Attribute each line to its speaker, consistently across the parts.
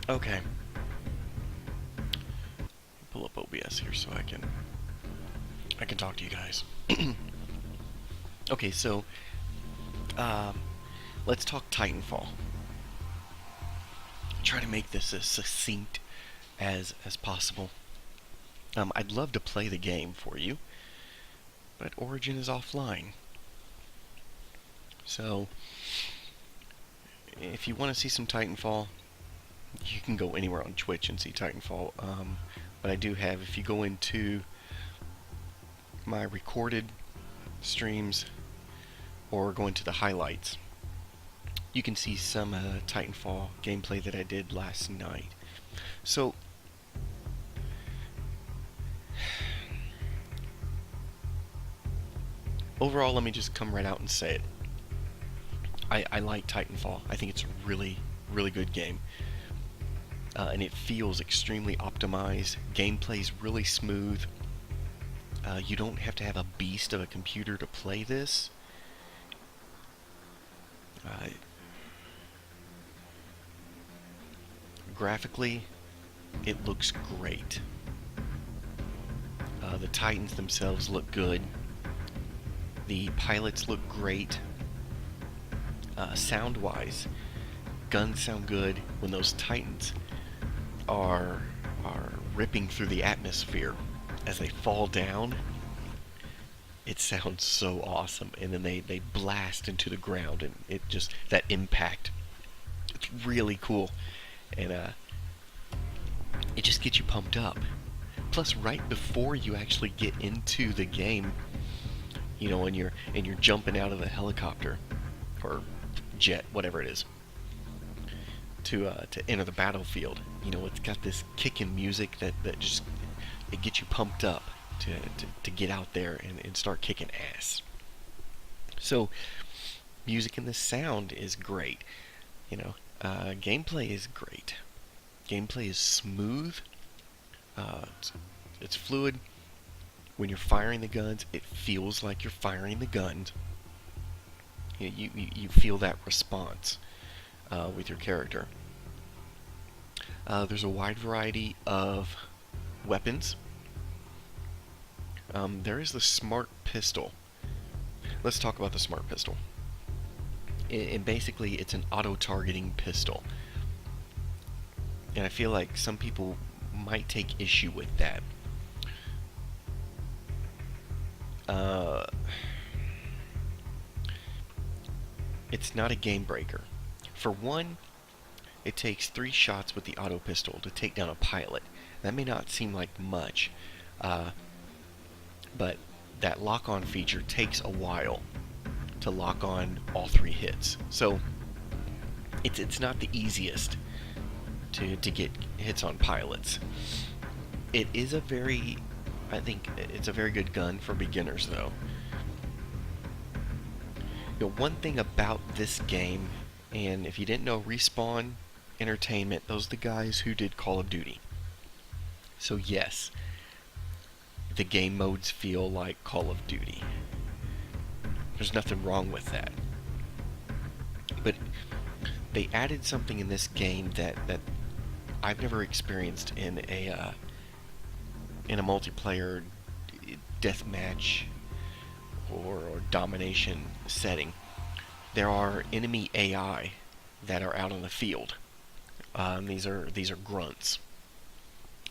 Speaker 1: Okay. Pull up OBS here so I can talk to you guys. Okay, so um, let's talk Titanfall. Try to make this as succinct as possible. I'd love to play the game for you, but Origin is offline. So if you want to see some Titanfall, you can go anywhere on Twitch and see Titanfall. But I do have, if you go into my recorded streams or go into the highlights, you can see some Titanfall gameplay that I did last night. So overall, let me just come right out and say it. I like Titanfall. I think it's a really, really good game. And it feels extremely optimized. Gameplay's really smooth. You don't have to have a beast of a computer to play this. Graphically, it looks great. The Titans themselves look good. The pilots look great. Sound-wise, guns sound good. When those Titans are ripping through the atmosphere as they fall down, it sounds so awesome. And then they blast into the ground, and it just, that impact, it's really cool. And it just gets you pumped up. Plus, right before you actually get into the game, you know, and you're jumping out of the helicopter or jet, whatever it is, to enter the battlefield. You know, it's got this kicking music that just, it gets you pumped up to get out there and start kicking ass. So, music and the sound is great. You know, gameplay is great. Gameplay is smooth. It's fluid. When you're firing the guns, it feels like you're firing the guns. You feel that response with your character. There's a wide variety of weapons. There is the smart pistol. Let's talk about the smart pistol. And basically, it's an auto-targeting pistol. And I feel like some people might take issue with that. It's not a game breaker. For one, it takes 3 shots with the auto pistol to take down a pilot. That may not seem like much, but that lock-on feature takes a while to lock on all 3 hits. So it's not the easiest to get hits on pilots. It is I think it's a very good gun for beginners, though. You know, one thing about this game, and if you didn't know, Respawn Entertainment, those are the guys who did Call of Duty. So yes, the game modes feel like Call of Duty. There's nothing wrong with that. But they added something in this game that I've never experienced in a multiplayer deathmatch or domination setting. There are enemy AI that are out on the field. These are grunts,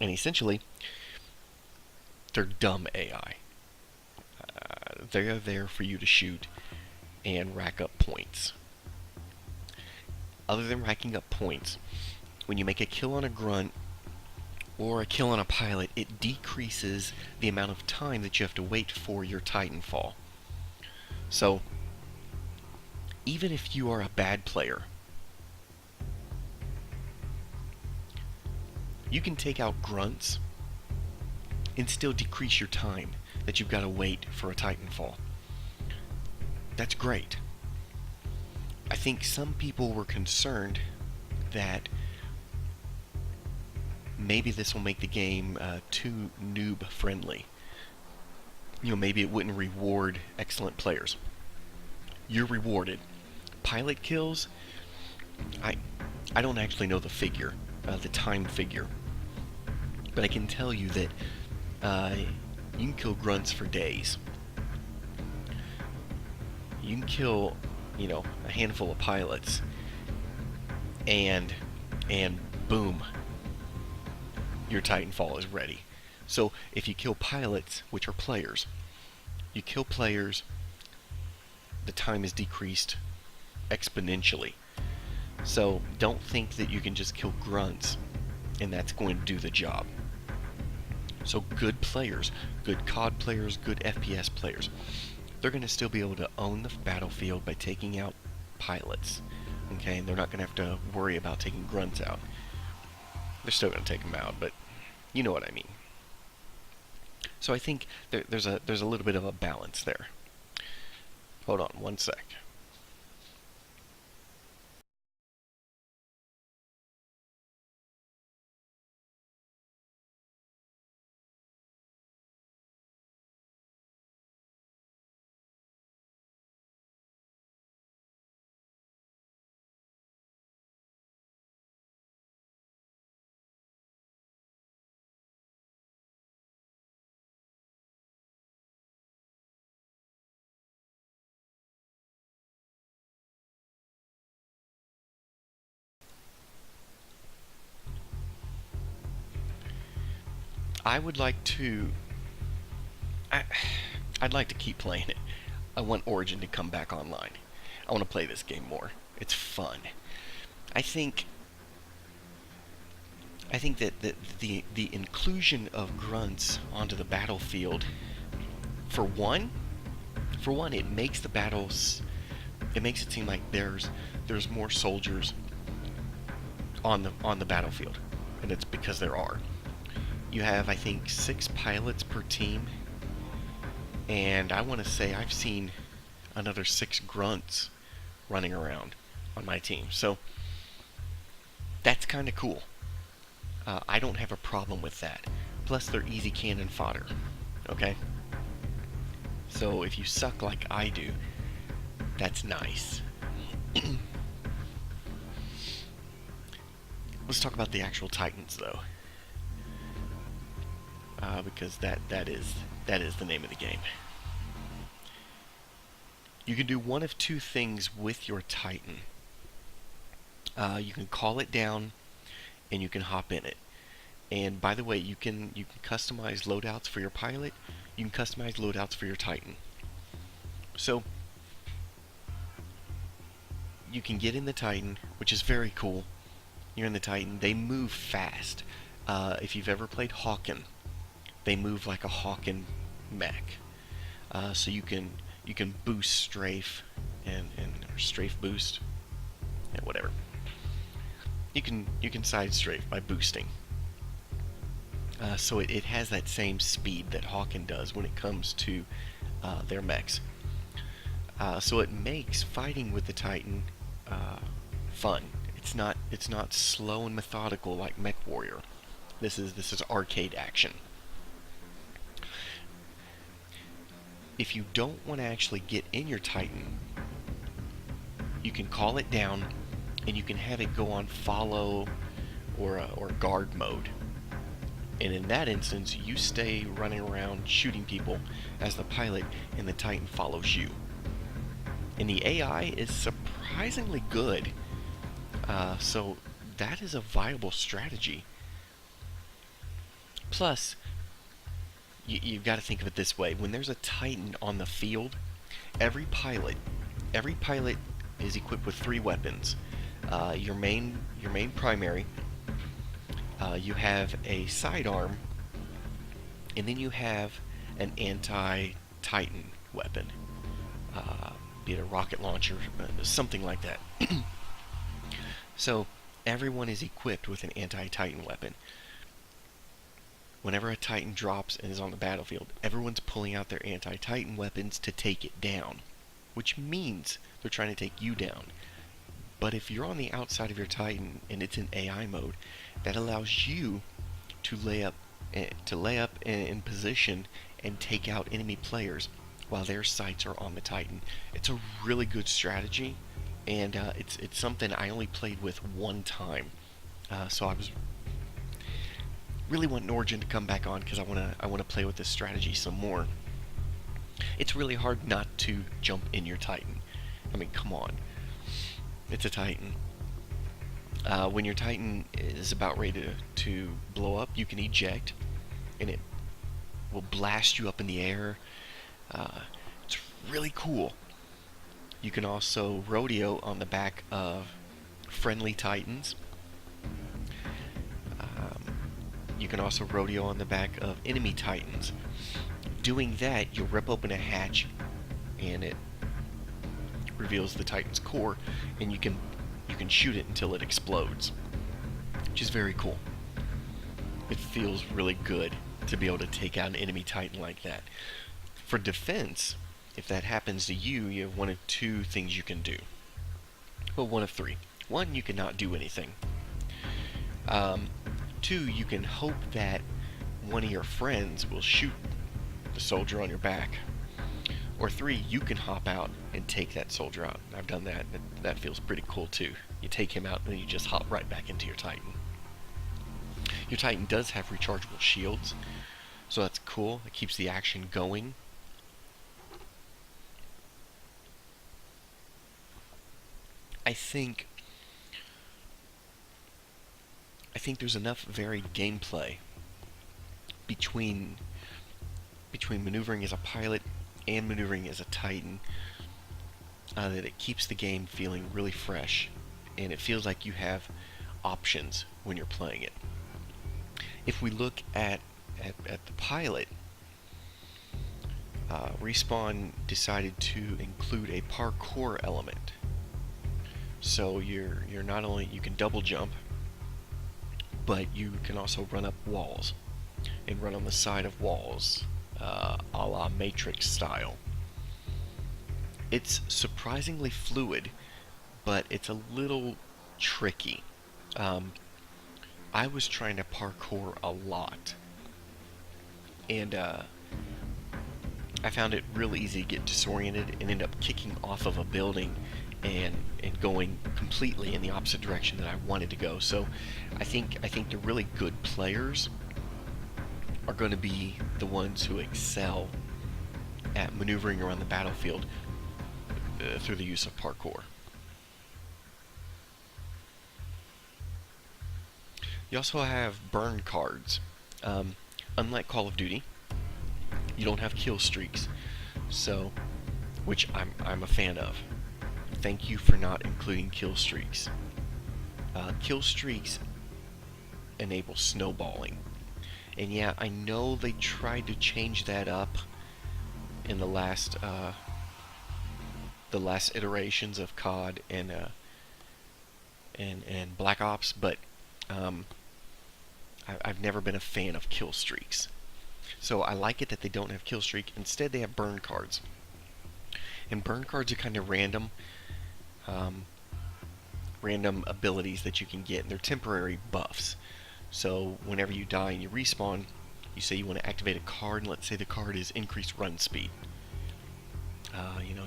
Speaker 1: and essentially, they're dumb AI. They are there for you to shoot and rack up points. Other than racking up points, when you make a kill on a grunt or a kill on a pilot, it decreases the amount of time that you have to wait for your Titanfall. So, even if you are a bad player, you can take out grunts and still decrease your time that you've got to wait for a Titanfall. That's great. I think some people were concerned that maybe this will make the game too noob friendly. You know, maybe it wouldn't reward excellent players. You're rewarded. Pilot kills, I don't actually know the figure, the time figure, but I can tell you that you can kill grunts for days. You can kill, a handful of pilots, and and boom, your Titanfall is ready. So if you kill pilots, which are players, you kill players, the time is decreased exponentially. So don't think that you can just kill grunts and that's going to do the job. So good players, good COD players, good FPS players, they're going to still be able to own the battlefield by taking out pilots. Okay, and they're not going to have to worry about taking grunts out. They're still going to take them out, but you know what I mean. So I think there's a little bit of a balance there. Hold on one sec. I would like to. I, I'd like to keep playing it. I want Origin to come back online. I want to play this game more. It's fun. I think. I think that the inclusion of grunts onto the battlefield, for one, it makes the battles. It makes it seem like there's more soldiers on the battlefield, and it's because there are. You have, I think, 6 pilots per team, and I want to say I've seen another 6 grunts running around on my team. So that's kind of cool. I don't have a problem with that. Plus, they're easy cannon fodder. Okay? So if you suck like I do, that's nice. Let's talk about the actual Titans, though, because that is the name of the game. You can do one of two things with your Titan. You can call it down, and you can hop in it. And by the way, you can customize loadouts for your pilot. You can customize loadouts for your Titan. So you can get in the Titan, which is very cool. You're in the Titan. They move fast. If you've ever played Hawken, they move like a Hawken mech. So you can boost strafe or strafe boost, yeah, whatever. You can side strafe by boosting. So it has that same speed that Hawken does when it comes to their mechs. So it makes fighting with the Titan fun. It's not slow and methodical like Mech Warrior. This is arcade action. If you don't want to actually get in your Titan, you can call it down, and you can have it go on follow or guard mode. And in that instance, you stay running around shooting people as the pilot, and the Titan follows you. And the AI is surprisingly good, so that is a viable strategy. Plus, you've got to think of it this way: when there's a Titan on the field, every pilot is equipped with 3 weapons. Your main primary. You have a sidearm, and then you have an anti-Titan weapon, be it a rocket launcher, something like that. So everyone is equipped with an anti-Titan weapon. Whenever a Titan drops and is on the battlefield, everyone's pulling out their anti-Titan weapons to take it down, which means they're trying to take you down. But if you're on the outside of your Titan and it's in AI mode, that allows you to lay up in position and take out enemy players while their sights are on the Titan. It's a really good strategy, and it's something I only played with one time. So I was really wanting Origin to come back on because I wanna play with this strategy some more. It's really hard not to jump in your Titan. I mean, come on, it's a Titan. When your Titan is about ready to blow up, you can eject, and it will blast you up in the air. It's really cool. You can also rodeo on the back of friendly Titans. Um, you can also rodeo on the back of enemy Titans. Doing that, you'll rip open a hatch, and it reveals the Titan's core, and you can shoot it until it explodes, which is very cool. It feels really good to be able to take out an enemy Titan like that. For defense, if that happens to you, you have one of two things you can do. Well, one of three. One, you cannot do anything. Um, Two, you can hope that one of your friends will shoot the soldier on your back. Or three, you can hop out and take that soldier out. I've done that. That feels pretty cool too. You take him out and then you just hop right back into your Titan. Your Titan does have rechargeable shields, so that's cool. It keeps the action going. I think I think there's enough varied gameplay between maneuvering as a pilot and maneuvering as a Titan that it keeps the game feeling really fresh, and it feels like you have options when you're playing it. If we look at the pilot, Respawn decided to include a parkour element. So you're not only you can double jump, but you can also run up walls and run on the side of walls, a la Matrix style. It's surprisingly fluid, but it's a little tricky. Um, I was trying to parkour a lot, and I found it real easy to get disoriented and end up kicking off of a building and going completely in the opposite direction that I wanted to go. So I think the really good players are going to be the ones who excel at maneuvering around the battlefield through the use of parkour. You also have burn cards. Unlike Call of Duty, you don't have kill streaks, so which I'm a fan of. Thank you for not including kill streaks. Kill streaks enable snowballing, and yeah, I know they tried to change that up in the last iterations of COD and Black Ops, but I've never been a fan of kill streaks. So I like it that they don't have kill streak. Instead, they have burn cards, and burn cards are kind of random. Random abilities that you can get, and they're temporary buffs. So whenever you die and you respawn, you say you want to activate a card, and let's say the card is increased run speed.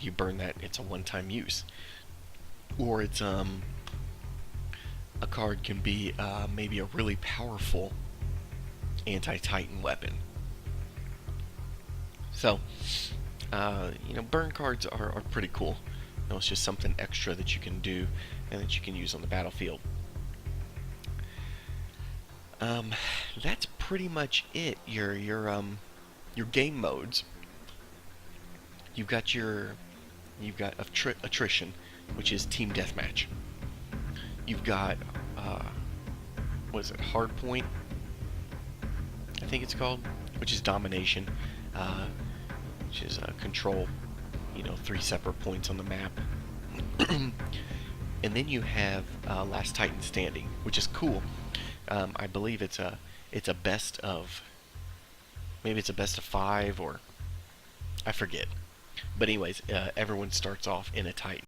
Speaker 1: You burn that, it's a one-time use. Or it's a card can be maybe a really powerful anti-Titan weapon. So, burn cards are pretty cool. It's just something extra that you can do and that you can use on the battlefield. That's pretty much it. Your game modes. You've got attrition, which is team deathmatch. You've got what is it, hardpoint? I think it's called, which is domination, which is control. 3 separate points on the map. And then you have Last Titan Standing, which is cool. I believe it's a best of, maybe it's a best of 5, or I forget. But anyways, everyone starts off in a Titan.